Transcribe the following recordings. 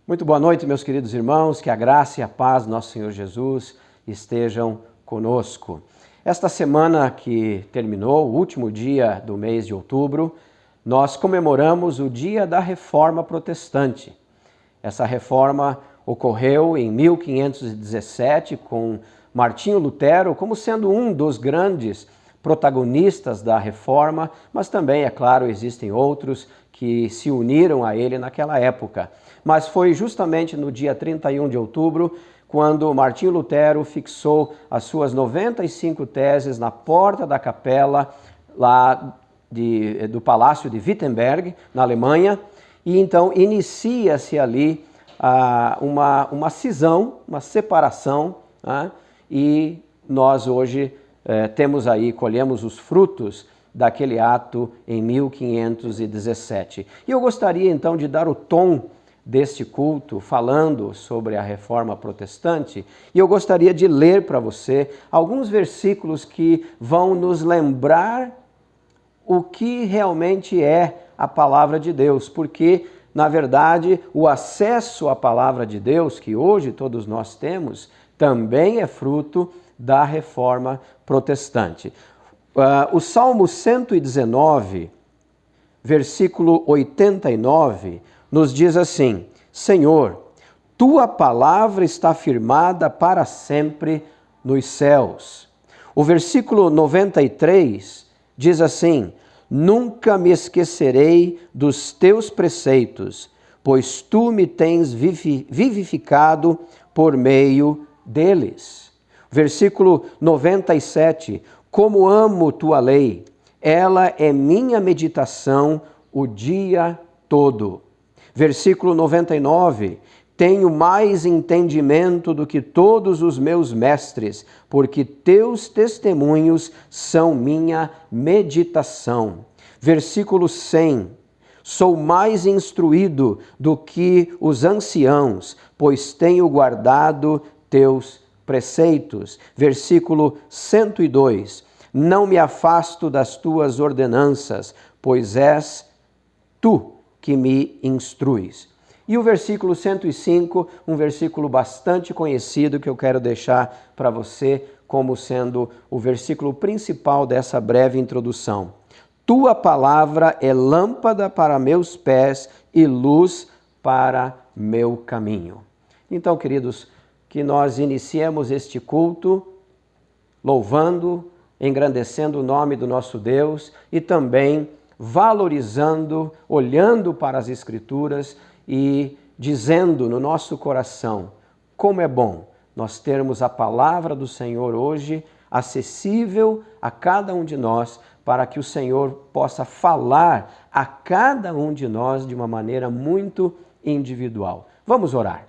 Muito boa noite, meus queridos irmãos, que a graça e a paz do nosso Senhor Jesus estejam conosco. Esta semana que terminou, o último dia do mês de outubro, nós comemoramos o Dia da Reforma Protestante. Essa reforma ocorreu em 1517 com Martinho Lutero como sendo um dos grandes protagonistas da reforma, mas também, é claro, existem outros que se uniram a ele naquela época. Mas foi justamente no dia 31 de outubro, quando Martinho Lutero fixou as suas 95 teses na porta da capela lá do Palácio de Wittenberg, na Alemanha, e então inicia-se ali uma cisão, uma separação, e nós hoje colhemos os frutos daquele ato em 1517. E eu gostaria então de dar o tom deste culto falando sobre a Reforma Protestante, e eu gostaria de ler para você alguns versículos que vão nos lembrar o que realmente é a Palavra de Deus, porque, na verdade, o acesso à Palavra de Deus, que hoje todos nós temos, também é fruto da Reforma Protestante. O Salmo 119, versículo 89, nos diz assim: Senhor, tua palavra está firmada para sempre nos céus. O versículo 93 diz assim: Nunca me esquecerei dos teus preceitos, pois tu me tens vivificado por meio deles. Versículo 97, como amo tua lei, ela é minha meditação o dia todo. Versículo 99, tenho mais entendimento do que todos os meus mestres, porque teus testemunhos são minha meditação. Versículo 100, sou mais instruído do que os anciãos, pois tenho guardado teus preceitos. Versículo 102, não me afasto das tuas ordenanças, pois és tu que me instruis. E o versículo 105, um versículo bastante conhecido que eu quero deixar para você como sendo o versículo principal dessa breve introdução. Tua palavra é lâmpada para meus pés e luz para meu caminho. Então, queridos, que nós iniciemos este culto louvando, engrandecendo o nome do nosso Deus e também valorizando, olhando para as Escrituras e dizendo no nosso coração como é bom nós termos a palavra do Senhor hoje acessível a cada um de nós, para que o Senhor possa falar a cada um de nós de uma maneira muito individual. Vamos orar.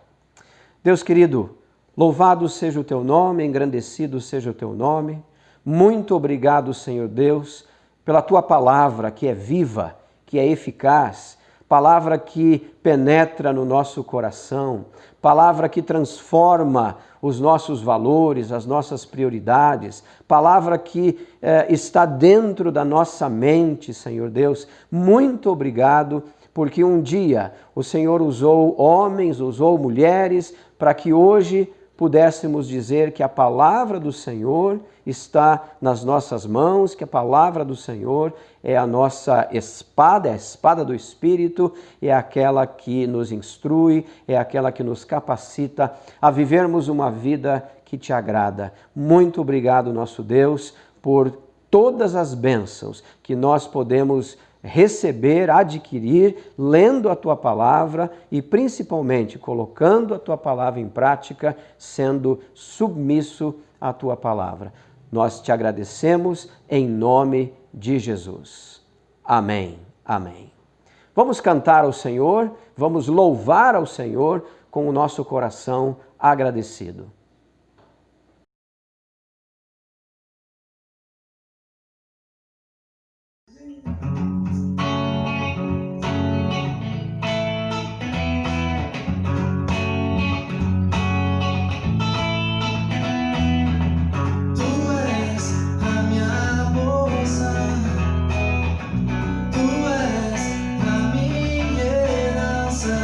Deus querido, louvado seja o teu nome, engrandecido seja o teu nome. Muito obrigado, Senhor Deus, pela tua palavra que é viva, que é eficaz, palavra que penetra no nosso coração, palavra que transforma os nossos valores, as nossas prioridades, palavra que está dentro da nossa mente, Senhor Deus. Muito obrigado, porque um dia o Senhor usou homens, usou mulheres, para que hoje pudéssemos dizer que a palavra do Senhor está nas nossas mãos, que a palavra do Senhor é a nossa espada, é a espada do Espírito, é aquela que nos instrui, é aquela que nos capacita a vivermos uma vida que te agrada. Muito obrigado, nosso Deus, por todas as bênçãos que nós podemos receber, adquirir, lendo a tua palavra e principalmente colocando a tua palavra em prática, sendo submisso à tua palavra. Nós te agradecemos em nome de Jesus. Amém. Amém. Vamos cantar ao Senhor, vamos louvar ao Senhor com o nosso coração agradecido. Tu és a minha herança.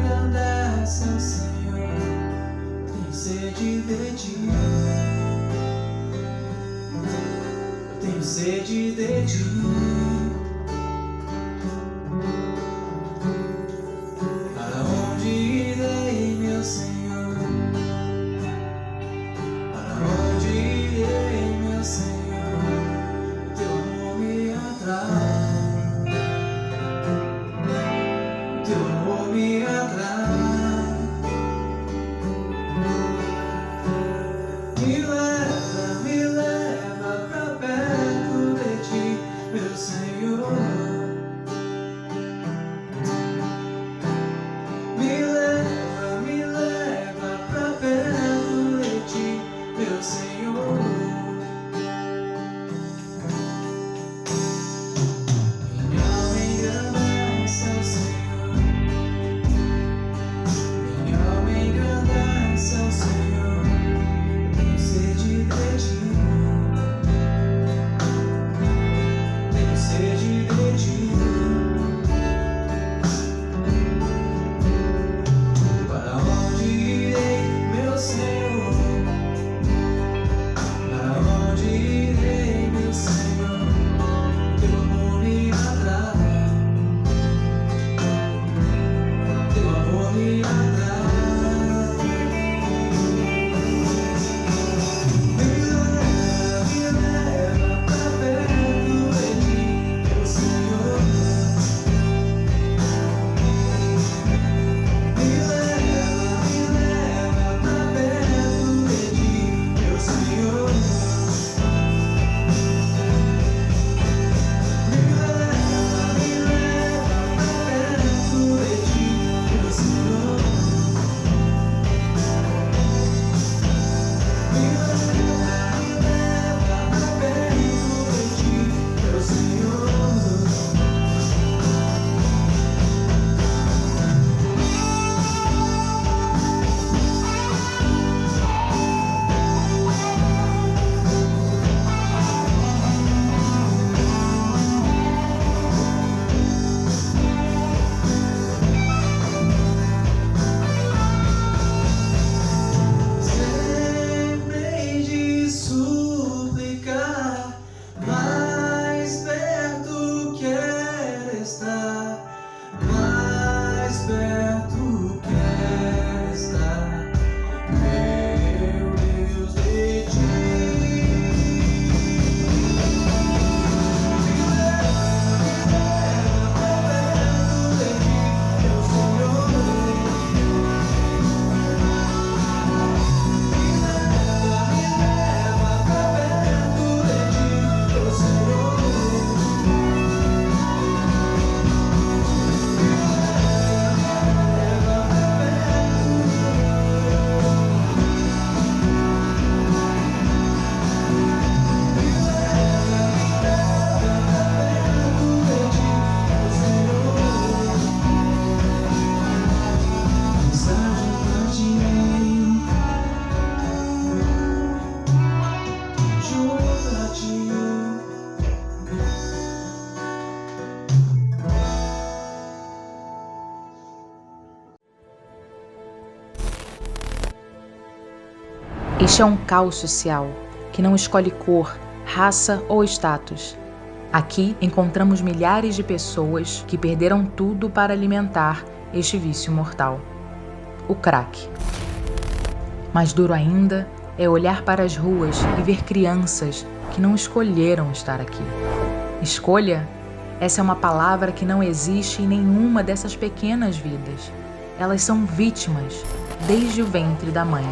engrandece, ó Senhor, tenho sede de ti. Eu tenho sede de ti. Para onde irei, meu Senhor? Para onde irei, meu Senhor? Teu amor me atrai. Teu amor me atrai. Me leva pra perto de ti, meu Senhor. Me leva pra perto de ti, meu Senhor. Minha alma engrandece ao Senhor. Minha alma engrandece ao Senhor. Tenho sede de ti. Tenho sede de ti. Para onde irei, meu Senhor? Para onde irei, meu Senhor? Teu amor me atrai. Teu amor me atrai. Me leva pra perto de ti, meu Senhor. Me leva pra perto de ti, meu Senhor. Me leva pra perto de ti, meu Senhor. Me leva pra perto de ti, meu Senhor. Sempre hei de suplicar, mais perto quero estar, mais perto quero estar, meu Deus, de ti. Me leva pra perto de ti, meu Senhor. Me leva pra perto de ti, meu Senhor. Me leva pra Este é um caos social que não escolhe cor, raça ou status. Aqui encontramos milhares de pessoas que perderam tudo para alimentar este vício mortal, o crack. Mais duro ainda é olhar para as ruas e ver crianças que não escolheram estar aqui. Escolha? Essa é uma palavra que não existe em nenhuma dessas pequenas vidas. Elas são vítimas desde o ventre da mãe.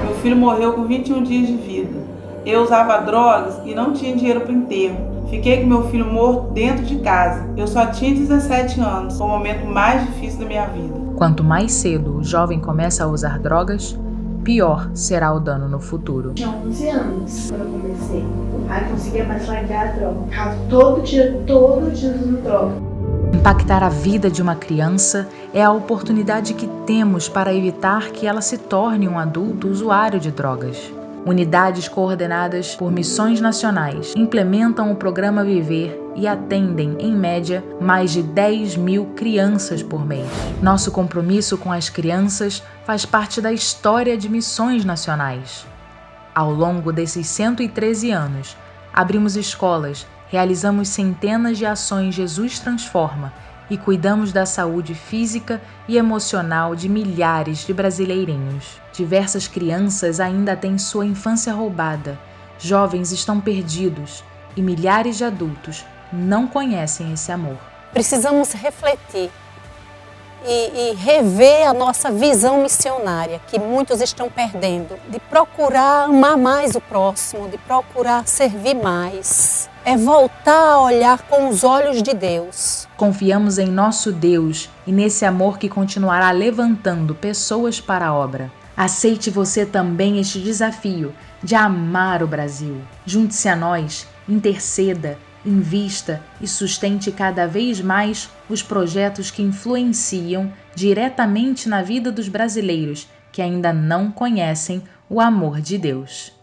Meu filho morreu com 21 dias de vida. Eu usava drogas e não tinha dinheiro para o enterro. Fiquei com meu filho morto dentro de casa. Eu só tinha 17 anos. Foi o momento mais difícil da minha vida. Quanto mais cedo o jovem começa a usar drogas, pior será o dano no futuro. Tinha 11 anos quando eu comecei. Aí conseguia mais largar a droga. Ficava todo dia usando droga. Impactar a vida de uma criança é a oportunidade que temos para evitar que ela se torne um adulto usuário de drogas. Unidades coordenadas por missões nacionais implementam o programa Viver e atendem, em média, mais de 10.000 crianças por mês. Nosso compromisso com as crianças faz parte da história de missões nacionais. Ao longo desses 113 anos, abrimos escolas, realizamos centenas de ações Jesus Transforma e cuidamos da saúde física e emocional de milhares de brasileirinhos. Diversas crianças ainda têm sua infância roubada, jovens estão perdidos e milhares de adultos não conhecem esse amor. Precisamos refletir e rever a nossa visão missionária, que muitos estão perdendo, de procurar amar mais o próximo, de procurar servir mais. É voltar a olhar com os olhos de Deus. Confiamos em nosso Deus e nesse amor que continuará levantando pessoas para a obra. Aceite você também este desafio de amar o Brasil. Junte-se a nós, interceda, invista e sustente cada vez mais os projetos que influenciam diretamente na vida dos brasileiros que ainda não conhecem o amor de Deus.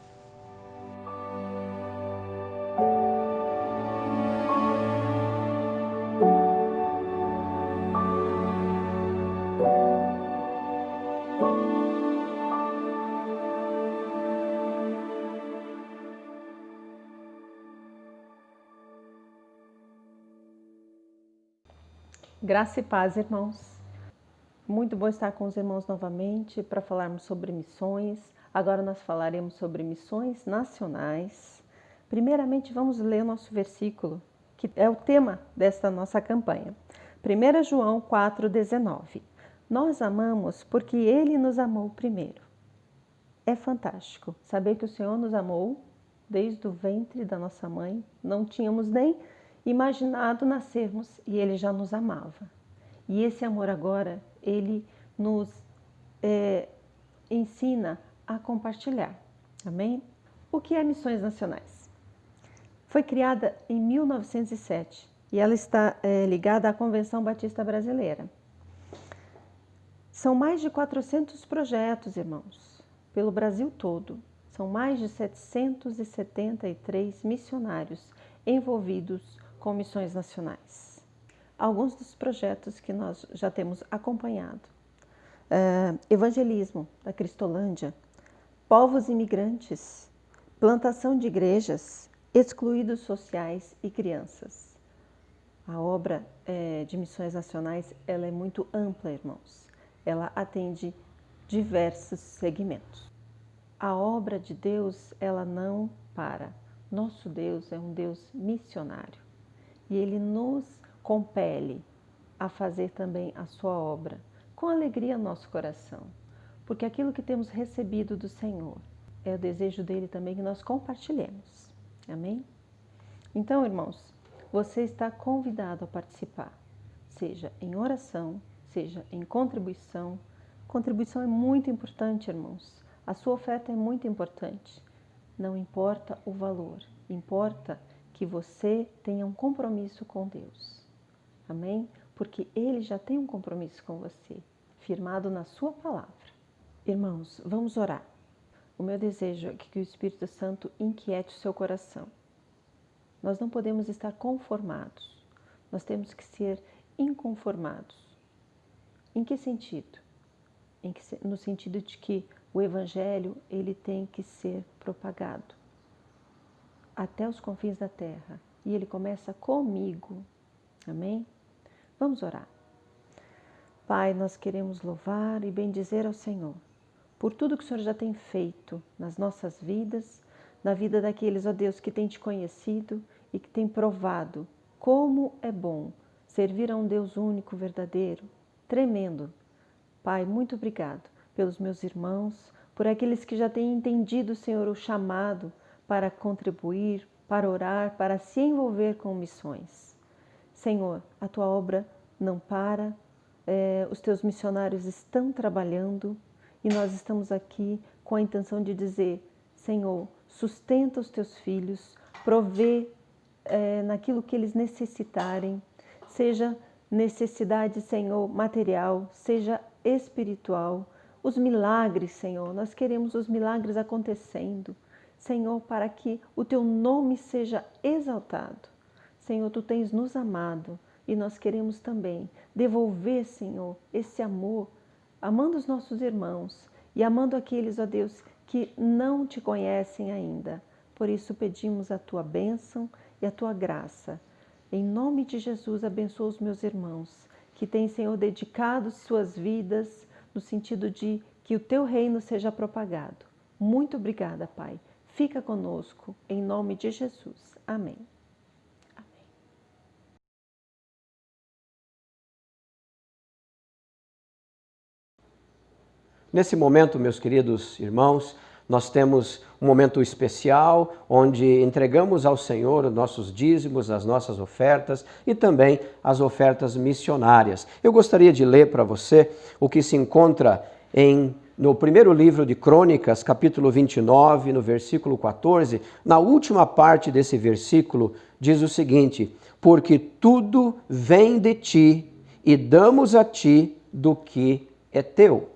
Graça e paz, irmãos. Muito bom estar com os irmãos novamente para falarmos sobre missões. Agora nós falaremos sobre missões nacionais. Primeiramente, vamos ler o nosso versículo, que é o tema desta nossa campanha. 1 João 4,19. Nós amamos porque Ele nos amou primeiro. É fantástico saber que o Senhor nos amou desde o ventre da nossa mãe. Não tínhamos nem imaginado nascermos e Ele já nos amava. E esse amor agora, Ele nos ensina a compartilhar. Amém? O que é Missões Nacionais? Foi criada em 1907 e ela está ligada à Convenção Batista Brasileira. São mais de 400 projetos, irmãos, pelo Brasil todo. São mais de 773 missionários envolvidos com missões nacionais. Alguns dos projetos que nós já temos acompanhado. Evangelismo da Cristolândia, povos imigrantes, plantação de igrejas, excluídos sociais e crianças. A obra de missões nacionais ela é muito ampla, irmãos. Ela atende diversos segmentos. A obra de Deus ela não para. Nosso Deus é um Deus missionário. E Ele nos compele a fazer também a sua obra, com alegria no nosso coração, porque aquilo que temos recebido do Senhor é o desejo dEle também que nós compartilhemos. Amém? Então, irmãos, você está convidado a participar, seja em oração, seja em contribuição. Contribuição é muito importante, irmãos. A sua oferta é muito importante. Não importa o valor, importa que você tenha um compromisso com Deus. Amém? Porque Ele já tem um compromisso com você, firmado na sua palavra. Irmãos, vamos orar. O meu desejo é que o Espírito Santo inquiete o seu coração. Nós não podemos estar conformados. Nós temos que ser inconformados. Em que sentido? No sentido de que o Evangelho ele tem que ser propagado até os confins da terra. E ele começa comigo. Amém? Vamos orar. Pai, nós queremos louvar e bendizer ao Senhor por tudo que o Senhor já tem feito nas nossas vidas, na vida daqueles, ó Deus, que têm te conhecido e que têm provado como é bom servir a um Deus único, verdadeiro, tremendo. Pai, muito obrigado pelos meus irmãos, por aqueles que já têm entendido, Senhor, o chamado para contribuir, para orar, para se envolver com missões. Senhor, a tua obra não para, os teus missionários estão trabalhando e nós estamos aqui com a intenção de dizer, Senhor, sustenta os teus filhos, provê naquilo que eles necessitarem, seja necessidade, Senhor, material, seja espiritual. os milagres, Senhor. Nós queremos os milagres acontecendo, Senhor, para que o Teu nome seja exaltado. Senhor, Tu tens nos amado e nós queremos também devolver, Senhor, esse amor, amando os nossos irmãos e amando aqueles, ó Deus, que não Te conhecem ainda. Por isso pedimos a Tua bênção e a Tua graça. Em nome de Jesus, abençoa os meus irmãos, que têm, Senhor, dedicado suas vidas no sentido de que o Teu reino seja propagado. Muito obrigada, Pai. Fica conosco, em nome de Jesus. Amém. Nesse momento, meus queridos irmãos, nós temos um momento especial onde entregamos ao Senhor os nossos dízimos, as nossas ofertas e também as ofertas missionárias. Eu gostaria de ler para você o que se encontra no primeiro livro de Crônicas, capítulo 29, no versículo 14. Na última parte desse versículo diz o seguinte: porque tudo vem de ti e damos a ti do que é teu.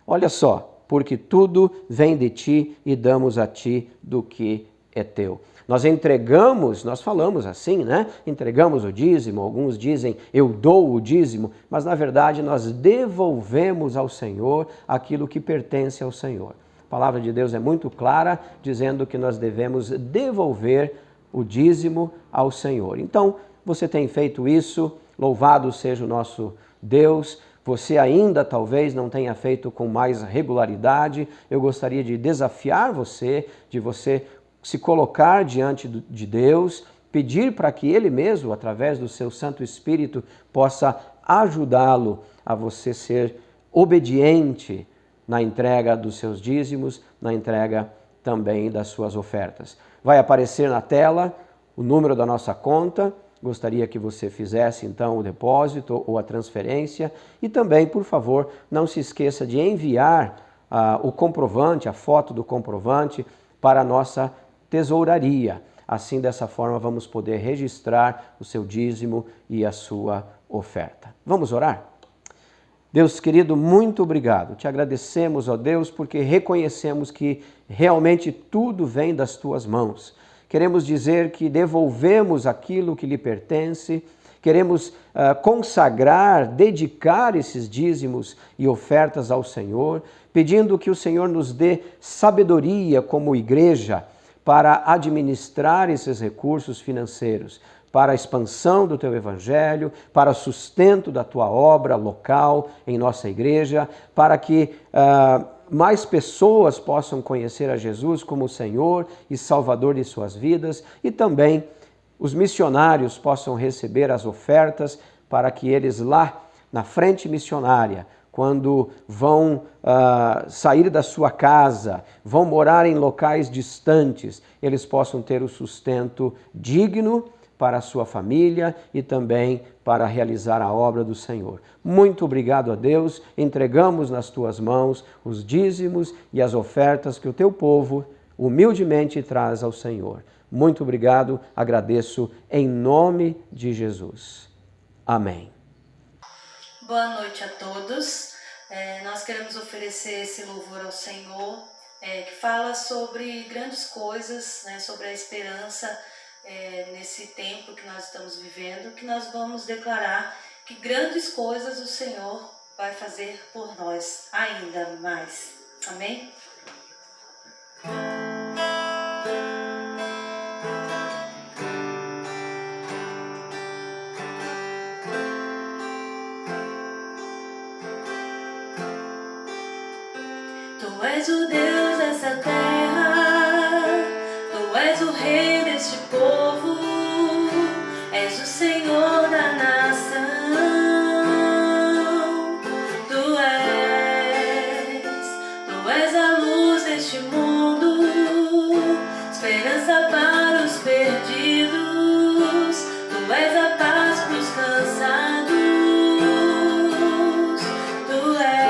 Olha só, porque tudo vem de ti e damos a ti do que é teu. Nós entregamos, nós falamos assim, né? Entregamos o dízimo, alguns dizem eu dou o dízimo, mas na verdade nós devolvemos ao Senhor aquilo que pertence ao Senhor. A palavra de Deus é muito clara, dizendo que nós devemos devolver o dízimo ao Senhor. Então, você tem feito isso, louvado seja o nosso Deus. Você ainda talvez não tenha feito com mais regularidade. Eu gostaria de desafiar você, de você se colocar diante de Deus, pedir para que Ele mesmo, através do seu Santo Espírito, possa ajudá-lo a você ser obediente na entrega dos seus dízimos, na entrega também das suas ofertas. Vai aparecer na tela o número da nossa conta. Gostaria que você fizesse então o depósito ou a transferência e também, por favor, não se esqueça de enviar o comprovante, a foto do comprovante para a nossa tesouraria. Assim, dessa forma, vamos poder registrar o seu dízimo e a sua oferta. Vamos orar? Deus querido, muito obrigado. Te agradecemos, ó Deus, porque reconhecemos que realmente tudo vem das Tuas mãos. Queremos dizer que devolvemos aquilo que lhe pertence, queremos consagrar, dedicar esses dízimos e ofertas ao Senhor, pedindo que o Senhor nos dê sabedoria como igreja para administrar esses recursos financeiros, para a expansão do Teu Evangelho, para o sustento da Tua obra local em nossa igreja, para que mais pessoas possam conhecer a Jesus como Senhor e Salvador de suas vidas e também os missionários possam receber as ofertas para que eles lá na frente missionária, quando vão sair da sua casa, vão morar em locais distantes, eles possam ter o sustento digno para a sua família e também para realizar a obra do Senhor. Muito obrigado a Deus, entregamos nas Tuas mãos os dízimos e as ofertas que o Teu povo humildemente traz ao Senhor. Muito obrigado, agradeço em nome de Jesus. Amém. Boa noite a todos. Nós queremos oferecer esse louvor ao Senhor, que fala sobre grandes coisas, né, sobre a esperança, nesse tempo que nós estamos vivendo, que nós vamos declarar que grandes coisas o Senhor vai fazer por nós, ainda mais. Amém? Tu és o Deus dessa terra, Tu és o Rei deste povo, és o Senhor da nação. Tu és a luz deste mundo, esperança para os perdidos. Tu és a paz para os cansados. Tu és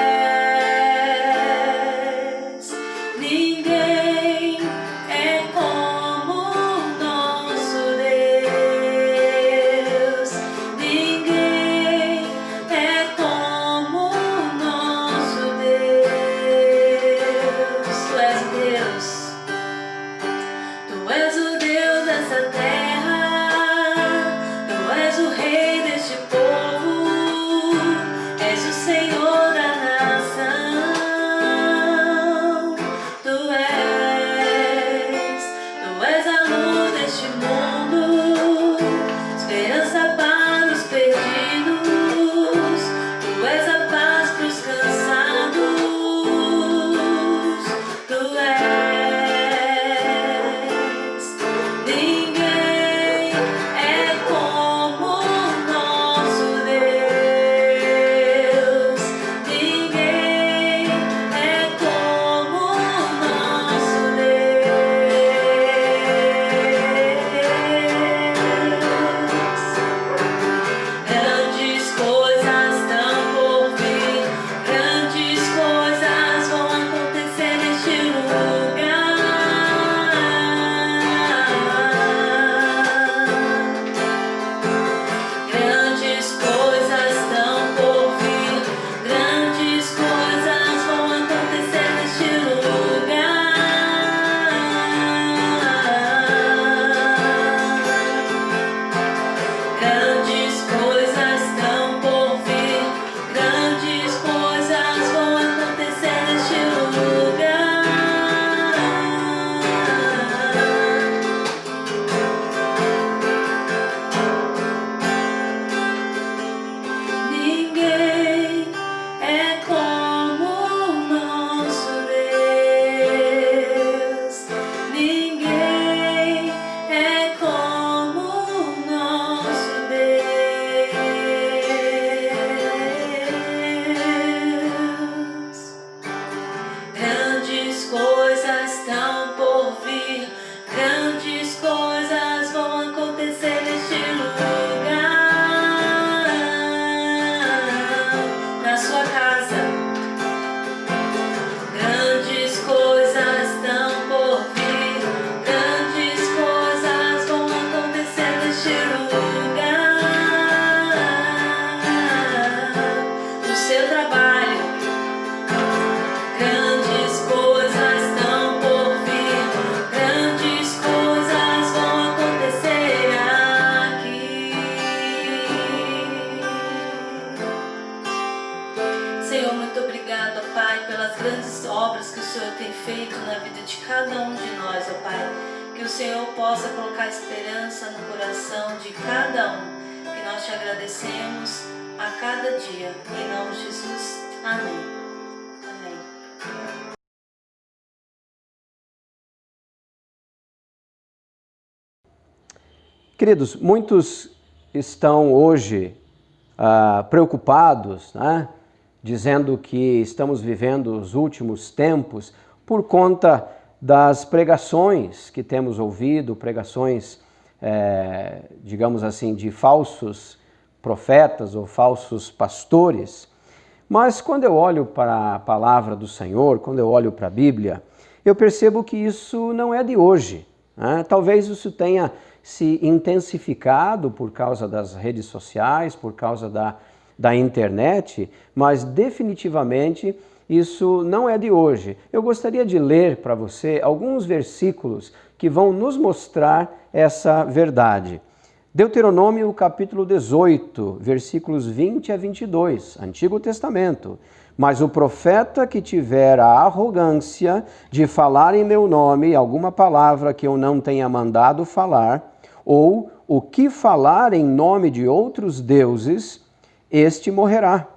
feito na vida de cada um de nós, ó Pai. Que o Senhor possa colocar esperança no coração de cada um. Que nós te agradecemos a cada dia. Em nome de Jesus. Amém. Amém. Queridos, muitos estão hoje preocupados, né? Dizendo que estamos vivendo os últimos tempos por conta das pregações que temos ouvido, pregações, digamos assim, de falsos profetas ou falsos pastores. Mas quando eu olho para a palavra do Senhor, quando eu olho para a Bíblia, eu percebo que isso não é de hoje, né? Talvez isso tenha se intensificado por causa das redes sociais, por causa da internet, mas definitivamente isso não é de hoje. Eu gostaria de ler para você alguns versículos que vão nos mostrar essa verdade. Deuteronômio capítulo 18, versículos 20 a 22, Antigo Testamento. Mas o profeta que tiver a arrogância de falar em meu nome alguma palavra que eu não tenha mandado falar, ou o que falar em nome de outros deuses, este morrerá.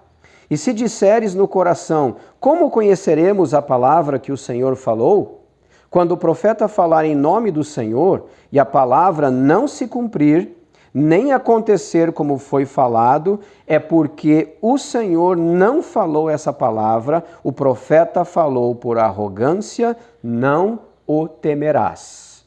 E se disseres no coração, como conheceremos a palavra que o Senhor falou? Quando o profeta falar em nome do Senhor e a palavra não se cumprir, nem acontecer como foi falado, é porque o Senhor não falou essa palavra, o profeta falou por arrogância, não o temerás.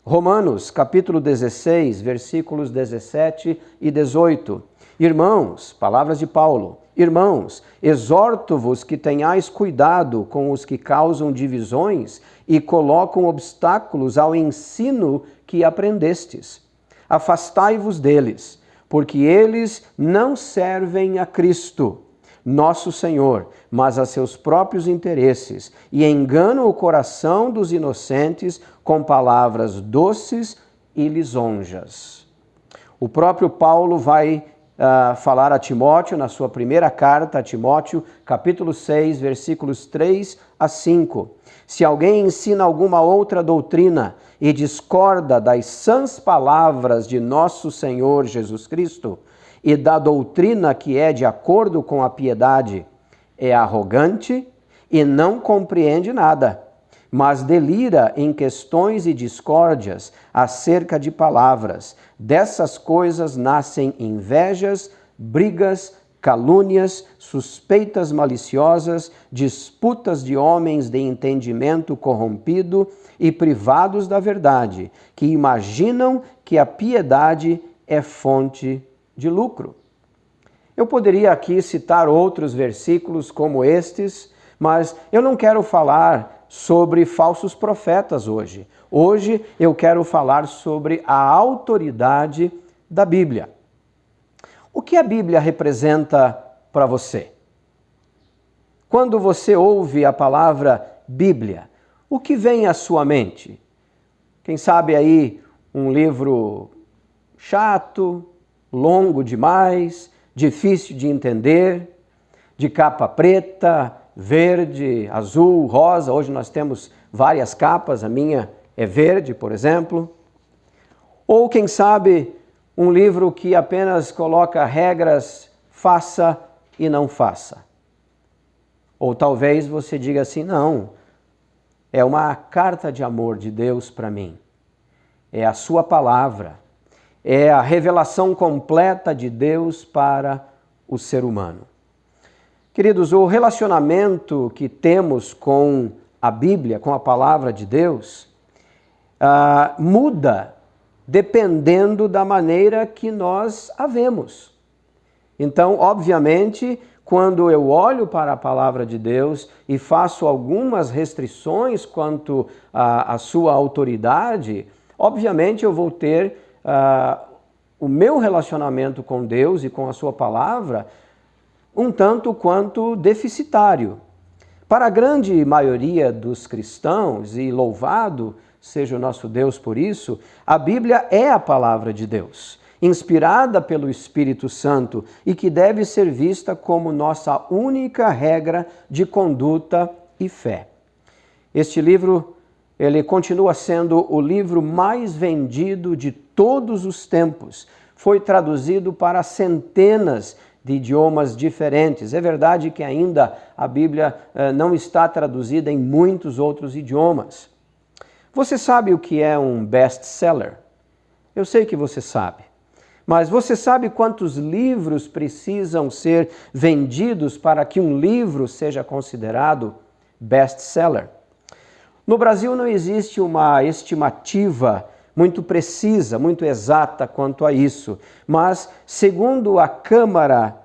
Romanos, capítulo 16, versículos 17 e 18. Irmãos, palavras de Paulo, irmãos, exorto-vos que tenhais cuidado com os que causam divisões e colocam obstáculos ao ensino que aprendestes. Afastai-vos deles, porque eles não servem a Cristo, nosso Senhor, mas a seus próprios interesses, e enganam o coração dos inocentes com palavras doces e lisonjas. O próprio Paulo vai falar a Timóteo, na sua primeira carta a Timóteo, capítulo 6, versículos 3 a 5. Se alguém ensina alguma outra doutrina e discorda das sãs palavras de nosso Senhor Jesus Cristo e da doutrina que é de acordo com a piedade, é arrogante e não compreende nada, mas delira em questões e discórdias acerca de palavras. Dessas coisas nascem invejas, brigas, calúnias, suspeitas maliciosas, disputas de homens de entendimento corrompido e privados da verdade, que imaginam que a piedade é fonte de lucro. Eu poderia aqui citar outros versículos como estes, mas eu não quero falar sobre falsos profetas hoje. Hoje eu quero falar sobre a autoridade da Bíblia. O que a Bíblia representa para você? Quando você ouve a palavra Bíblia, o que vem à sua mente? Quem sabe aí um livro chato, longo demais, difícil de entender, de capa preta, verde, azul, rosa. Hoje nós temos várias capas, a minha é verde, por exemplo. Ou quem sabe um livro que apenas coloca regras, faça e não faça. Ou talvez você diga assim, não, é uma carta de amor de Deus para mim. É a sua palavra. É a revelação completa de Deus para o ser humano. Queridos, o relacionamento que temos com a Bíblia, com a palavra de Deus, muda dependendo da maneira que nós a vemos. Então, obviamente, quando eu olho para a palavra de Deus e faço algumas restrições quanto à sua autoridade, obviamente eu vou ter o meu relacionamento com Deus e com a sua palavra um tanto quanto deficitário. Para a grande maioria dos cristãos, e louvado seja o nosso Deus por isso, a Bíblia é a palavra de Deus, inspirada pelo Espírito Santo e que deve ser vista como nossa única regra de conduta e fé. Este livro, ele continua sendo o livro mais vendido de todos os tempos. Foi traduzido para centenas de idiomas diferentes. É verdade que ainda a Bíblia não está traduzida em muitos outros idiomas. Você sabe o que é um best-seller? Eu sei que você sabe. Mas você sabe quantos livros precisam ser vendidos para que um livro seja considerado best-seller? No Brasil não existe uma estimativa muito precisa, muito exata quanto a isso, mas segundo a Câmara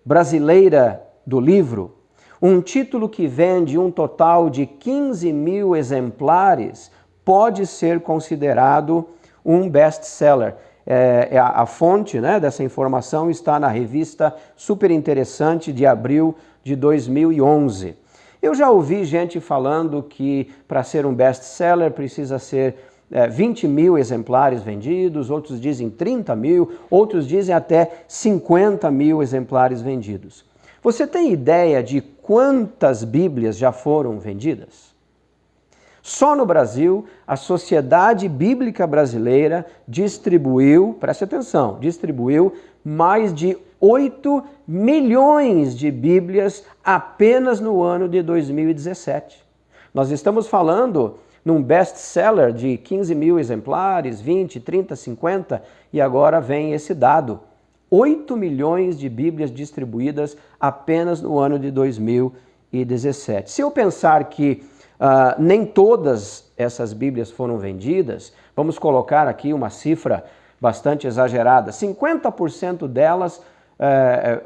Brasileira do Livro, um título que vende um total de 15 mil exemplares pode ser considerado um best-seller. A fonte, né, dessa informação está na revista Super Interessante de abril de 2011. Eu já ouvi gente falando que para ser um best-seller precisa ser 20 mil exemplares vendidos, outros dizem 30 mil, outros dizem até 50 mil exemplares vendidos. Você tem ideia de quantas Bíblias já foram vendidas? Só no Brasil, a Sociedade Bíblica Brasileira distribuiu, preste atenção, distribuiu mais de 8 milhões de Bíblias apenas no ano de 2017. Nós estamos falando num best-seller de 15 mil exemplares, 20, 30, 50, e agora vem esse dado. 8 milhões de Bíblias distribuídas apenas no ano de 2017. Se eu pensar que nem todas essas Bíblias foram vendidas, vamos colocar aqui uma cifra bastante exagerada, 50% delas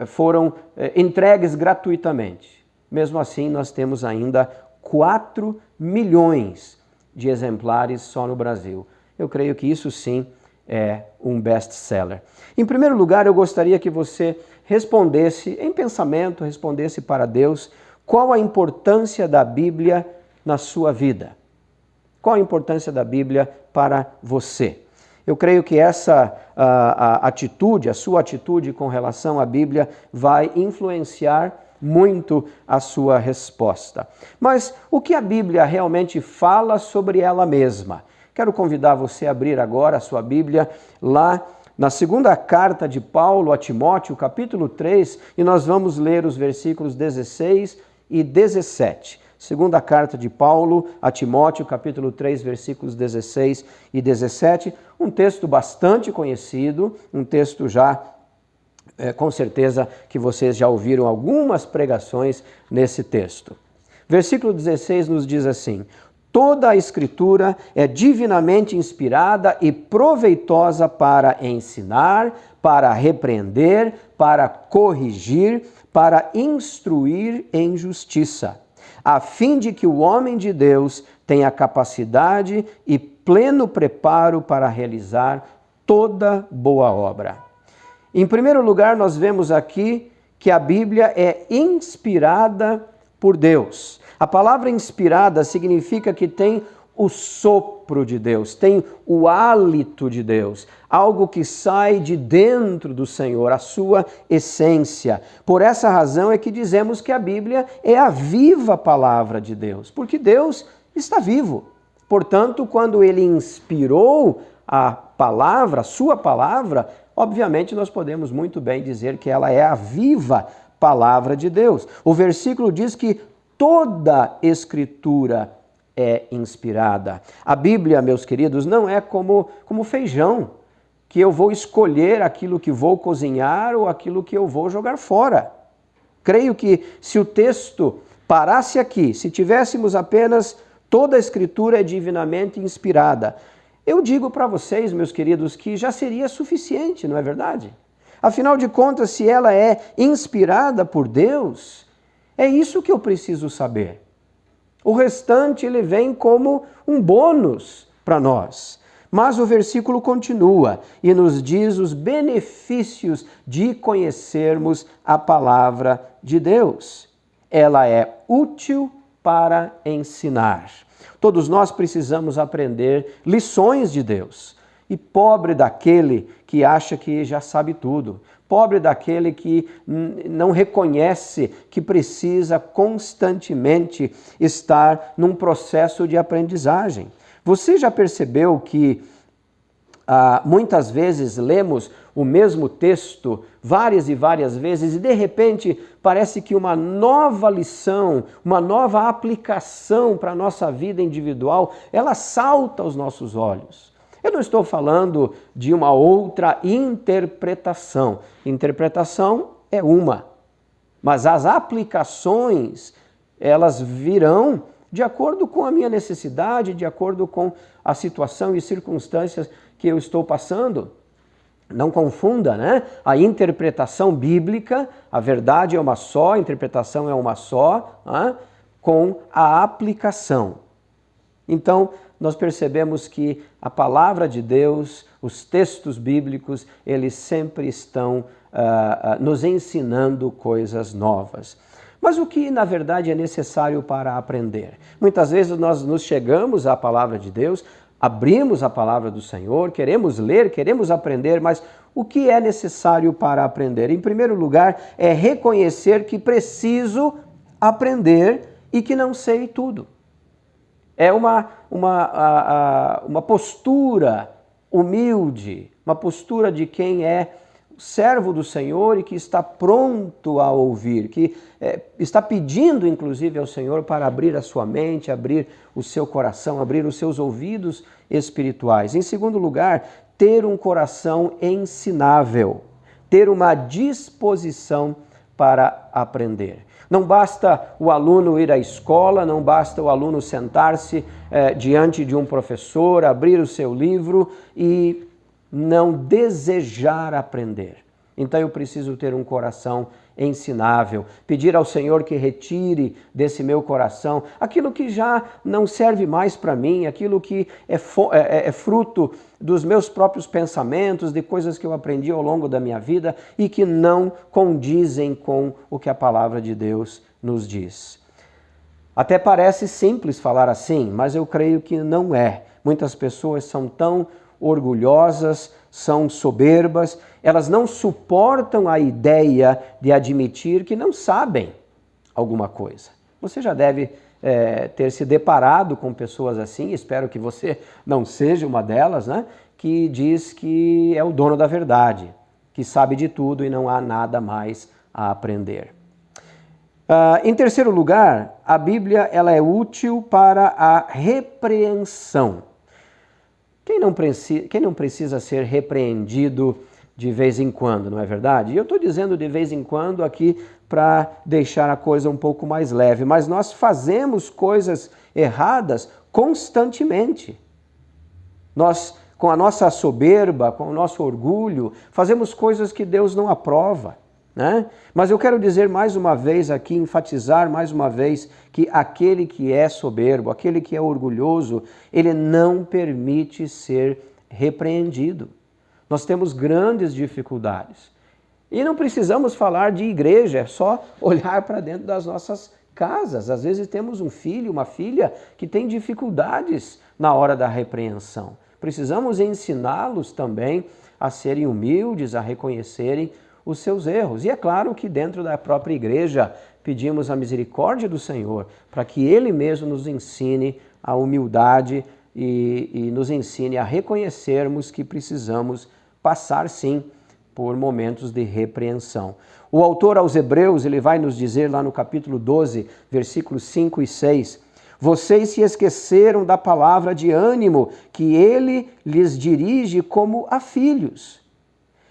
foram entregues gratuitamente. Mesmo assim, nós temos ainda 4 milhões de exemplares só no Brasil. Eu creio que isso sim é um best-seller. Em primeiro lugar, eu gostaria que você respondesse, em pensamento, respondesse para Deus, qual a importância da Bíblia na sua vida. Qual a importância da Bíblia para você? Eu creio que essa atitude, a sua atitude com relação à Bíblia, vai influenciar muito a sua resposta. Mas o que a Bíblia realmente fala sobre ela mesma? Quero convidar você a abrir agora a sua Bíblia lá na segunda carta de Paulo a Timóteo, capítulo 3, e nós vamos ler os versículos 16 e 17. Segunda carta de Paulo a Timóteo, capítulo 3, versículos 16 e 17, um texto bastante conhecido, um texto já com certeza que vocês já ouviram algumas pregações nesse texto. Versículo 16 nos diz assim: toda a Escritura é divinamente inspirada e proveitosa para ensinar, para repreender, para corrigir, para instruir em justiça, a fim de que o homem de Deus tenha capacidade e pleno preparo para realizar toda boa obra. Em primeiro lugar, nós vemos aqui que a Bíblia é inspirada por Deus. A palavra inspirada significa que tem o sopro de Deus, tem o hálito de Deus, algo que sai de dentro do Senhor, a sua essência. Por essa razão é que dizemos que a Bíblia é a viva palavra de Deus, porque Deus está vivo. Portanto, quando Ele inspirou a palavra, a sua palavra, obviamente nós podemos muito bem dizer que ela é a viva palavra de Deus. O versículo diz que toda Escritura é inspirada. A Bíblia, meus queridos, não é como feijão, que eu vou escolher aquilo que vou cozinhar ou aquilo que eu vou jogar fora. Creio que se o texto parasse aqui, se tivéssemos apenas toda a Escritura é divinamente inspirada, eu digo para vocês, meus queridos, que já seria suficiente, não é verdade? Afinal de contas, se ela é inspirada por Deus, é isso que eu preciso saber. O restante ele vem como um bônus para nós. Mas o versículo continua e nos diz os benefícios de conhecermos a palavra de Deus. Ela é útil para ensinar. Todos nós precisamos aprender lições de Deus. E pobre daquele que acha que já sabe tudo. Pobre daquele que não reconhece que precisa constantemente estar num processo de aprendizagem. Você já percebeu que muitas vezes lemos o mesmo texto várias e várias vezes e de repente parece que uma nova lição, uma nova aplicação para a nossa vida individual, ela salta aos nossos olhos. Eu não estou falando de uma outra interpretação. Interpretação é uma, mas as aplicações, elas virão de acordo com a minha necessidade, de acordo com a situação e circunstâncias que eu estou passando. Não confunda, né? A interpretação bíblica, a verdade é uma só, a interpretação é uma só, com a aplicação. Então, nós percebemos que a palavra de Deus, os textos bíblicos, eles sempre estão nos ensinando coisas novas. Mas o que, na verdade, é necessário para aprender? Muitas vezes nós nos chegamos à palavra de Deus, abrimos a palavra do Senhor, queremos ler, queremos aprender, mas o que é necessário para aprender? Em primeiro lugar, é reconhecer que preciso aprender e que não sei tudo. É uma postura humilde, uma postura de quem é servo do Senhor e que está pronto a ouvir, que está pedindo inclusive ao Senhor para abrir a sua mente, abrir o seu coração, abrir os seus ouvidos espirituais. Em segundo lugar, ter um coração ensinável, ter uma disposição para aprender. Não basta o aluno ir à escola, não basta o aluno sentar-se diante de um professor, abrir o seu livro e não desejar aprender. Então eu preciso ter um coração ensinável, pedir ao Senhor que retire desse meu coração aquilo que já não serve mais para mim, aquilo que é fruto dos meus próprios pensamentos, de coisas que eu aprendi ao longo da minha vida e que não condizem com o que a palavra de Deus nos diz. Até parece simples falar assim, mas eu creio que não é. Muitas pessoas são tão orgulhosas, são soberbas, elas não suportam a ideia de admitir que não sabem alguma coisa. Você já deve ter se deparado com pessoas assim, espero que você não seja uma delas, né? Que diz que é o dono da verdade, que sabe de tudo e não há nada mais a aprender. Em terceiro lugar, a Bíblia ela é útil para a repreensão. Quem não precisa ser repreendido de vez em quando, não é verdade? E eu estou dizendo de vez em quando aqui para deixar a coisa um pouco mais leve, mas nós fazemos coisas erradas constantemente. Nós, com a nossa soberba, com o nosso orgulho, fazemos coisas que Deus não aprova, né? Mas eu quero dizer mais uma vez aqui, enfatizar mais uma vez, que aquele que é soberbo, aquele que é orgulhoso, ele não permite ser repreendido. Nós temos grandes dificuldades. E não precisamos falar de igreja, é só olhar para dentro das nossas casas. Às vezes temos um filho, uma filha que tem dificuldades na hora da repreensão. Precisamos ensiná-los também a serem humildes, a reconhecerem os seus erros. E é claro que dentro da própria igreja pedimos a misericórdia do Senhor para que Ele mesmo nos ensine a humildade e nos ensine a reconhecermos que precisamos passar sim por momentos de repreensão. O autor aos Hebreus, ele vai nos dizer lá no capítulo 12, versículos 5 e 6, vocês se esqueceram da palavra de ânimo que ele lhes dirige como a filhos.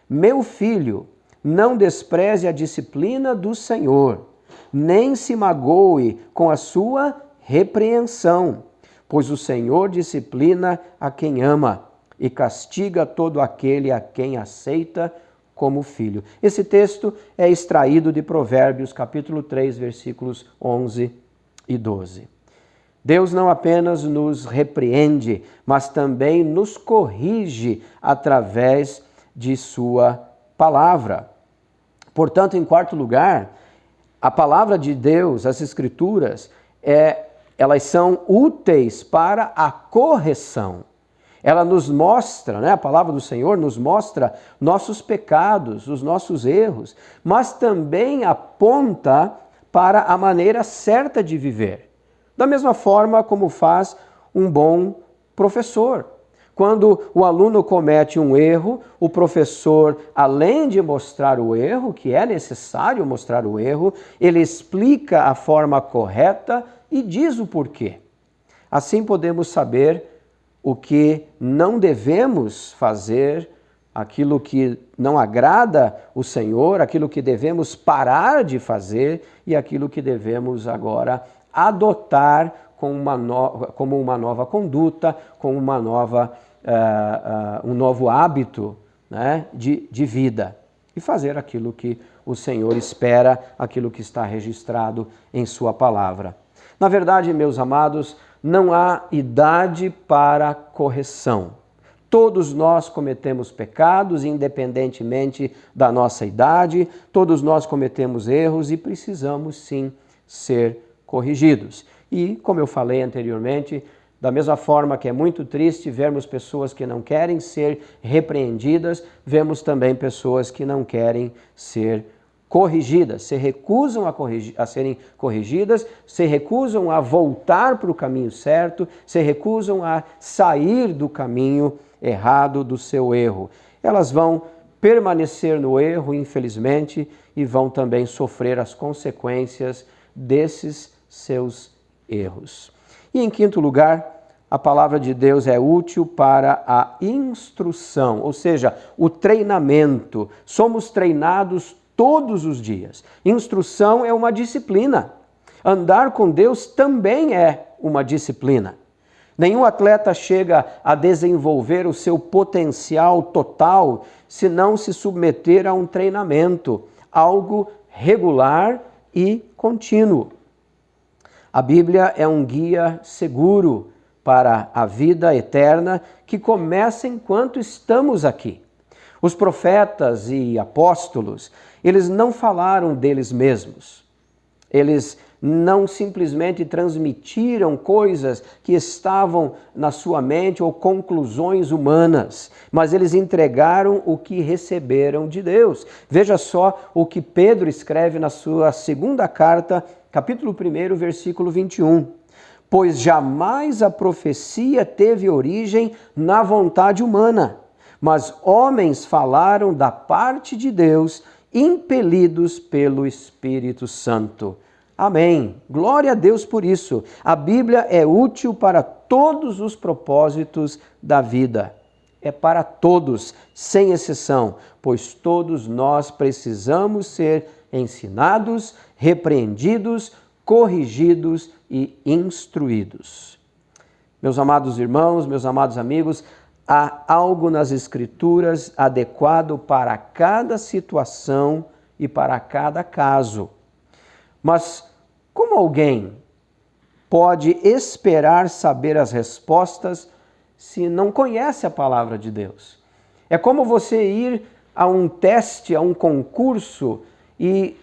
Meu filho, não despreze a disciplina do Senhor, nem se magoe com a sua repreensão, pois o Senhor disciplina a quem ama e castiga todo aquele a quem aceita como filho. Esse texto é extraído de Provérbios, capítulo 3, versículos 11 e 12. Deus não apenas nos repreende, mas também nos corrige através de sua palavra. Portanto, em quarto lugar, a palavra de Deus, as Escrituras, elas são úteis para a correção. Ela nos mostra, né? A palavra do Senhor nos mostra nossos pecados, os nossos erros, mas também aponta para a maneira certa de viver. Da mesma forma como faz um bom professor. Quando o aluno comete um erro, o professor, além de mostrar o erro, que é necessário mostrar o erro, ele explica a forma correta e diz o porquê. Assim podemos saber o que não devemos fazer, aquilo que não agrada o Senhor, aquilo que devemos parar de fazer e aquilo que devemos agora adotar como uma nova conduta, como um novo hábito, né, de vida. E fazer aquilo que o Senhor espera, aquilo que está registrado em sua palavra. Na verdade, meus amados, não há idade para correção. Todos nós cometemos pecados, independentemente da nossa idade, todos nós cometemos erros e precisamos sim ser corrigidos. E, como eu falei anteriormente, da mesma forma que é muito triste vermos pessoas que não querem ser repreendidas, vemos também pessoas que não querem ser corrigidas, se recusam a serem corrigidas, se recusam a voltar para o caminho certo, se recusam a sair do caminho errado, do seu erro. Elas vão permanecer no erro, infelizmente, e vão também sofrer as consequências desses seus erros. E em quinto lugar, a palavra de Deus é útil para a instrução, ou seja, o treinamento. Somos treinados todos os dias. Instrução é uma disciplina. Andar com Deus também é uma disciplina. Nenhum atleta chega a desenvolver o seu potencial total se não se submeter a um treinamento, algo regular e contínuo. A Bíblia é um guia seguro para a vida eterna que começa enquanto estamos aqui. Os profetas e apóstolos, eles não falaram deles mesmos. Eles não simplesmente transmitiram coisas que estavam na sua mente ou conclusões humanas, mas eles entregaram o que receberam de Deus. Veja só o que Pedro escreve na sua segunda carta, capítulo 1, versículo 21. Pois jamais a profecia teve origem na vontade humana, mas homens falaram da parte de Deus, impelidos pelo Espírito Santo. Amém. Glória a Deus por isso. A Bíblia é útil para todos os propósitos da vida. É para todos, sem exceção, pois todos nós precisamos ser ensinados, repreendidos, corrigidos e instruídos. Meus amados irmãos, meus amados amigos, há algo nas Escrituras adequado para cada situação e para cada caso. Mas como alguém pode esperar saber as respostas se não conhece a palavra de Deus? É como você ir a um teste, a um concurso e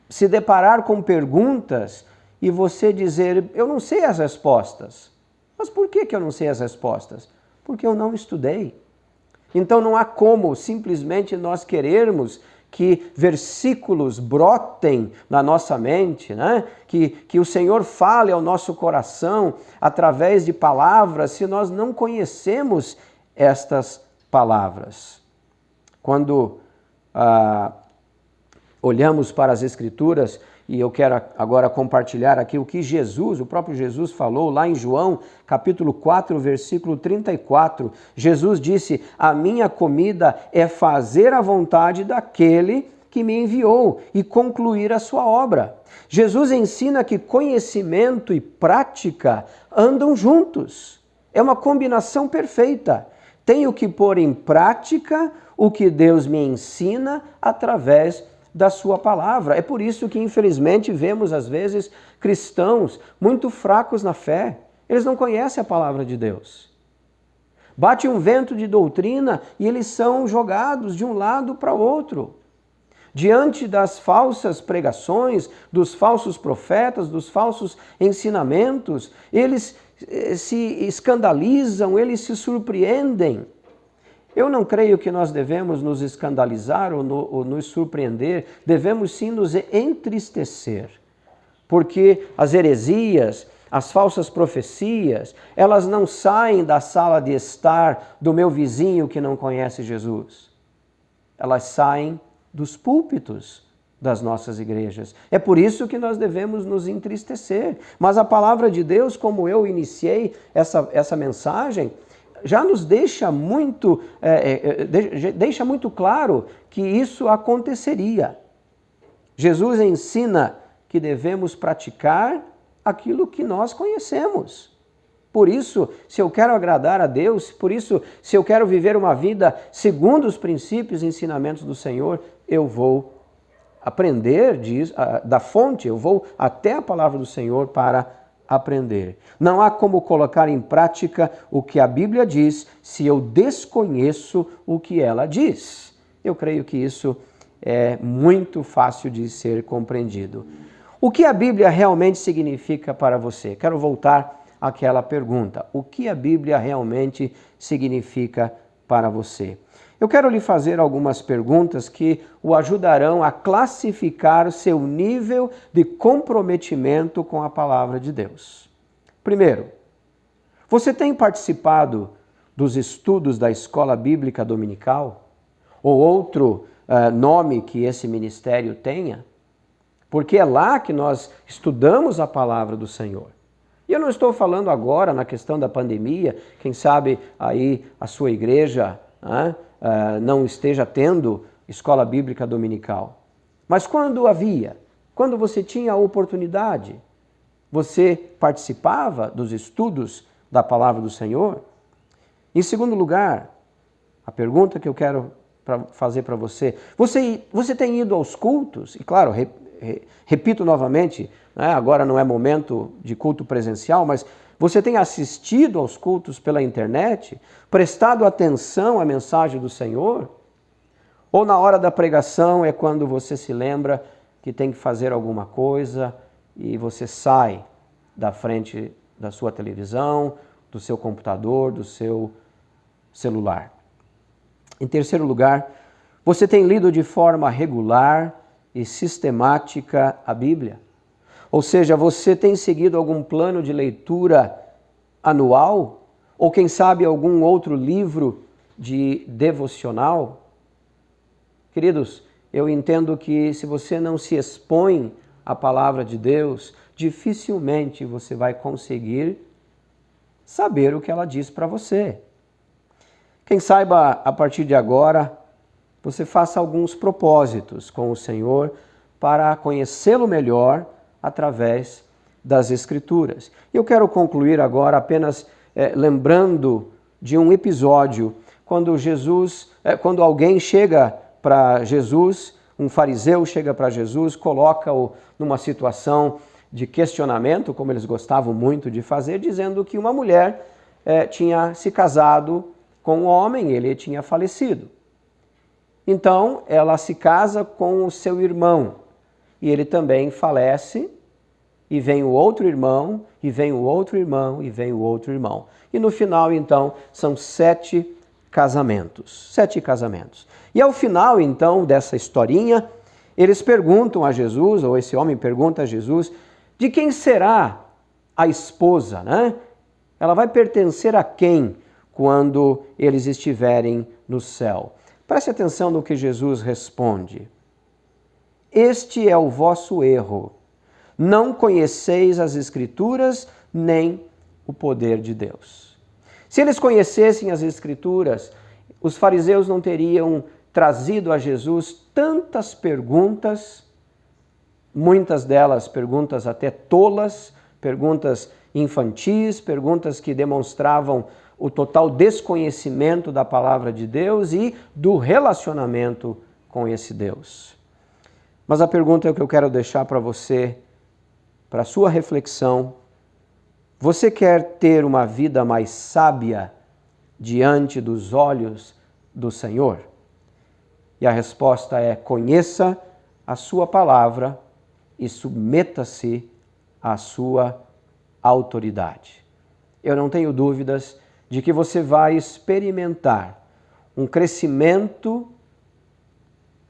se deparar com perguntas e você dizer, eu não sei as respostas. Mas por que eu não sei as respostas? Porque eu não estudei. Então não há como simplesmente nós querermos que versículos brotem na nossa mente, né? Que o Senhor fale ao nosso coração através de palavras, se nós não conhecemos estas palavras. Quando olhamos para as Escrituras, e eu quero agora compartilhar aqui o que o próprio Jesus falou lá em João, capítulo 4, versículo 34. Jesus disse, a minha comida é fazer a vontade daquele que me enviou e concluir a sua obra. Jesus ensina que conhecimento e prática andam juntos. É uma combinação perfeita. Tenho que pôr em prática o que Deus me ensina através da sua palavra. É por isso que, infelizmente, vemos, às vezes, cristãos muito fracos na fé. Eles não conhecem a palavra de Deus. Bate um vento de doutrina e eles são jogados de um lado para o outro. Diante das falsas pregações, dos falsos profetas, dos falsos ensinamentos, eles se escandalizam, eles se surpreendem. Eu não creio que nós devemos nos escandalizar ou nos surpreender, devemos sim nos entristecer, porque as heresias, as falsas profecias, elas não saem da sala de estar do meu vizinho que não conhece Jesus. Elas saem dos púlpitos das nossas igrejas. É por isso que nós devemos nos entristecer. Mas a palavra de Deus, como eu iniciei essa mensagem, já nos deixa muito claro que isso aconteceria. Jesus ensina que devemos praticar aquilo que nós conhecemos. Por isso, se eu quero agradar a Deus, por isso, se eu quero viver uma vida segundo os princípios e ensinamentos do Senhor, eu vou aprender da fonte, eu vou até a palavra do Senhor para aprender. Não há como colocar em prática o que a Bíblia diz se eu desconheço o que ela diz. Eu creio que isso é muito fácil de ser compreendido. O que a Bíblia realmente significa para você? Quero voltar àquela pergunta. O que a Bíblia realmente significa para você? Eu quero lhe fazer algumas perguntas que o ajudarão a classificar seu nível de comprometimento com a palavra de Deus. Primeiro, você tem participado dos estudos da Escola Bíblica Dominical? Ou outro nome que esse ministério tenha? Porque é lá que nós estudamos a palavra do Senhor. E eu não estou falando agora na questão da pandemia, quem sabe aí a sua igreja não esteja tendo escola bíblica dominical. Mas quando você tinha a oportunidade, você participava dos estudos da palavra do Senhor? Em segundo lugar, a pergunta que eu quero fazer para você, você tem ido aos cultos? E claro, repito novamente, agora não é momento de culto presencial, mas você tem assistido aos cultos pela internet? Prestado atenção à mensagem do Senhor? Ou na hora da pregação é quando você se lembra que tem que fazer alguma coisa e você sai da frente da sua televisão, do seu computador, do seu celular? Em terceiro lugar, você tem lido de forma regular e sistemática a Bíblia? Ou seja, você tem seguido algum plano de leitura anual? Ou quem sabe algum outro livro de devocional? Queridos, eu entendo que se você não se expõe à palavra de Deus, dificilmente você vai conseguir saber o que ela diz para você. Quem saiba, a partir de agora, você faça alguns propósitos com o Senhor para conhecê-lo melhor através das Escrituras. Eu quero concluir agora apenas lembrando de um episódio quando alguém chega para Jesus, um fariseu chega para Jesus, coloca-o numa situação de questionamento, como eles gostavam muito de fazer, dizendo que uma mulher tinha se casado com um homem, ele tinha falecido. Então, ela se casa com o seu irmão, e ele também falece, e vem o outro irmão, e vem o outro irmão, e vem o outro irmão. E no final, então, são 7 casamentos. 7 casamentos. E ao final, então, dessa historinha, eles perguntam a Jesus, ou esse homem pergunta a Jesus, de quem será a esposa, né? Ela vai pertencer a quem quando eles estiverem no céu? Preste atenção no que Jesus responde. Este é o vosso erro. Não conheceis as Escrituras nem o poder de Deus. Se eles conhecessem as Escrituras, os fariseus não teriam trazido a Jesus tantas perguntas, muitas delas perguntas até tolas, perguntas infantis, perguntas que demonstravam o total desconhecimento da palavra de Deus e do relacionamento com esse Deus. Mas a pergunta que eu quero deixar para você, para a sua reflexão: você quer ter uma vida mais sábia diante dos olhos do Senhor? E a resposta é: conheça a sua palavra e submeta-se à sua autoridade. eu não tenho dúvidas de que você vai experimentar um crescimento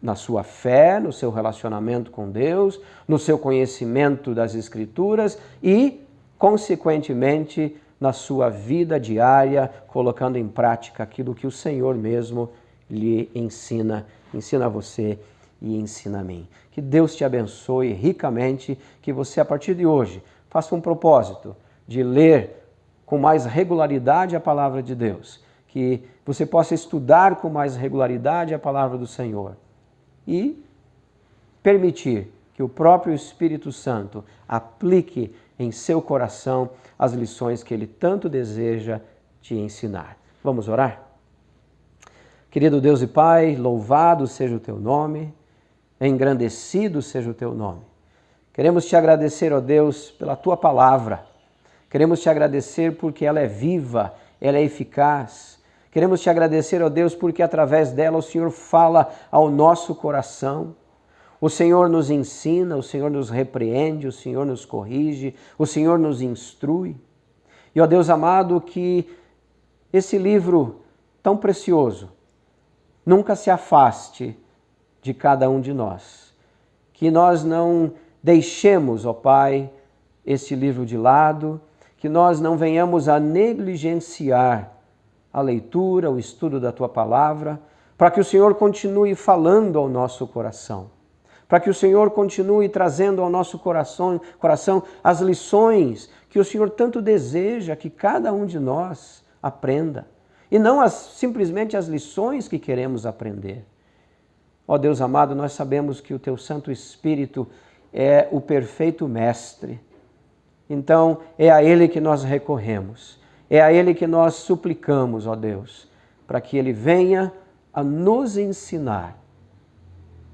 na sua fé, no seu relacionamento com Deus, no seu conhecimento das Escrituras e, consequentemente, na sua vida diária, colocando em prática aquilo que o Senhor mesmo lhe ensina a você e ensina a mim. Que Deus te abençoe ricamente, que você, a partir de hoje, faça um propósito de ler com mais regularidade a palavra de Deus, que você possa estudar com mais regularidade a palavra do Senhor e permitir que o próprio Espírito Santo aplique em seu coração as lições que ele tanto deseja te ensinar. Vamos orar? Querido Deus e Pai, louvado seja o teu nome, engrandecido seja o teu nome. Queremos te agradecer, ó Deus, pela tua palavra. Queremos te agradecer porque ela é viva, ela é eficaz. Queremos te agradecer, ó Deus, porque através dela o Senhor fala ao nosso coração. O Senhor nos ensina, o Senhor nos repreende, o Senhor nos corrige, o Senhor nos instrui. E, ó Deus amado, que esse livro tão precioso nunca se afaste de cada um de nós. Que nós não deixemos, ó Pai, este livro de lado, que nós não venhamos a negligenciar a leitura, o estudo da Tua Palavra, para que o Senhor continue falando ao nosso coração, para que o Senhor continue trazendo ao nosso coração as lições que o Senhor tanto deseja que cada um de nós aprenda, e não simplesmente as lições que queremos aprender. Ó Deus amado, nós sabemos que o Teu Santo Espírito é o perfeito mestre. Então, é a Ele que nós recorremos, é a Ele que nós suplicamos, ó Deus, para que Ele venha a nos ensinar.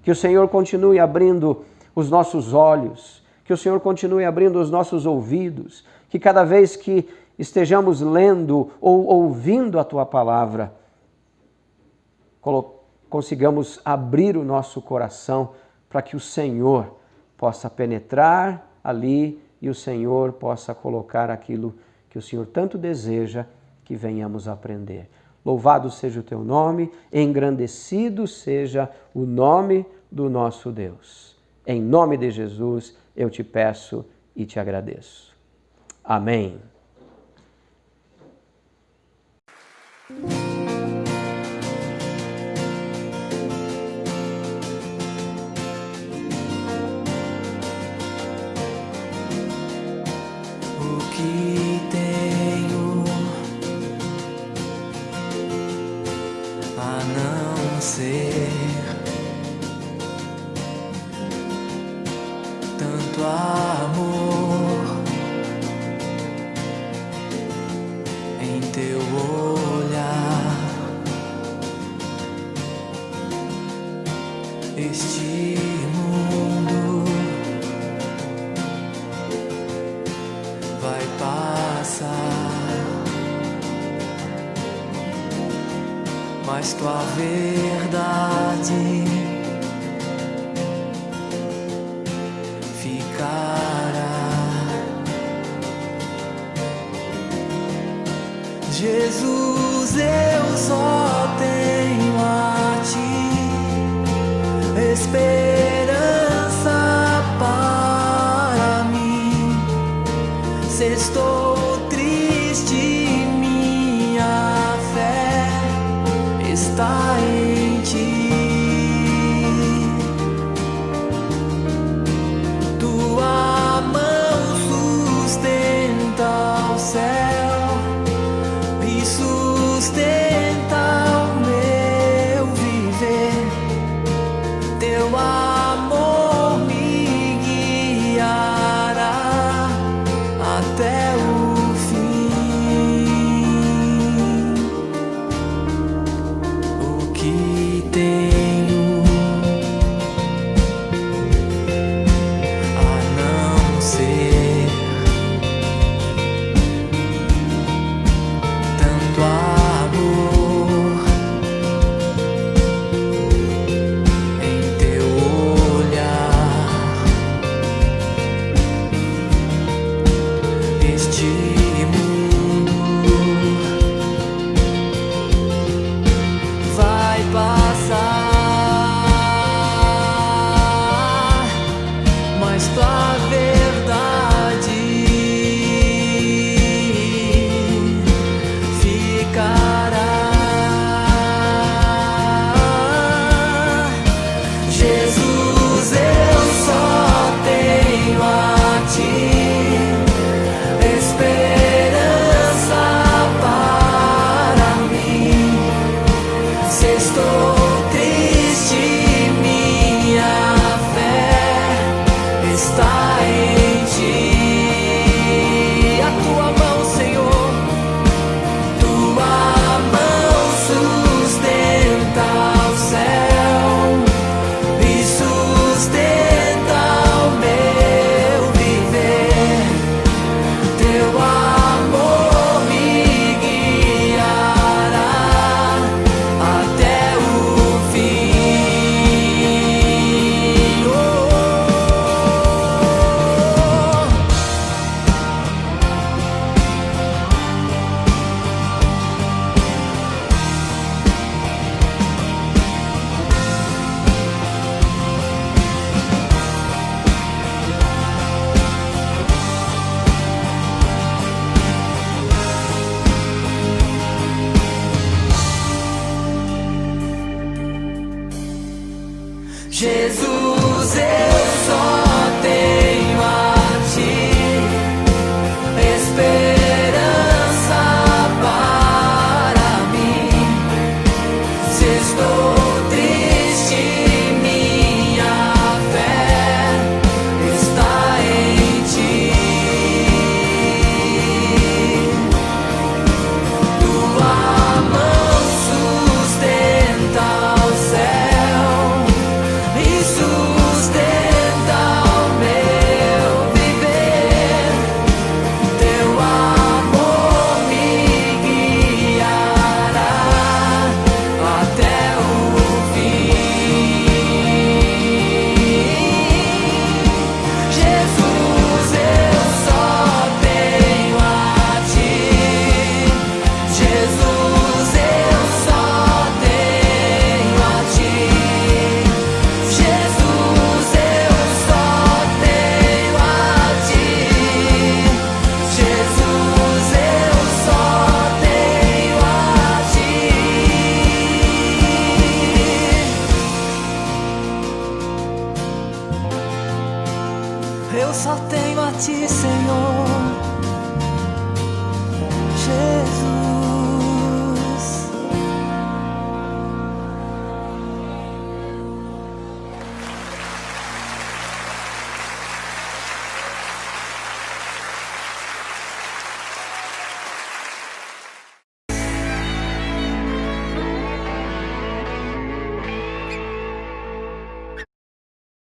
Que o Senhor continue abrindo os nossos olhos, que o Senhor continue abrindo os nossos ouvidos, que cada vez que estejamos lendo ou ouvindo a Tua Palavra, consigamos abrir o nosso coração para que o Senhor possa penetrar ali e o Senhor possa colocar aquilo que o Senhor tanto deseja que venhamos aprender. Louvado seja o Teu nome, engrandecido seja o nome do nosso Deus. Em nome de Jesus eu te peço e te agradeço. Amém. O que tenho a não ser tanto amor em Teu olhar, este mundo vai passar, mas Tua verdade ficará. Jesus, eu só tenho a Ti esperança para mim. Se estou triste, minha fé está em Ti. Jesus, eu só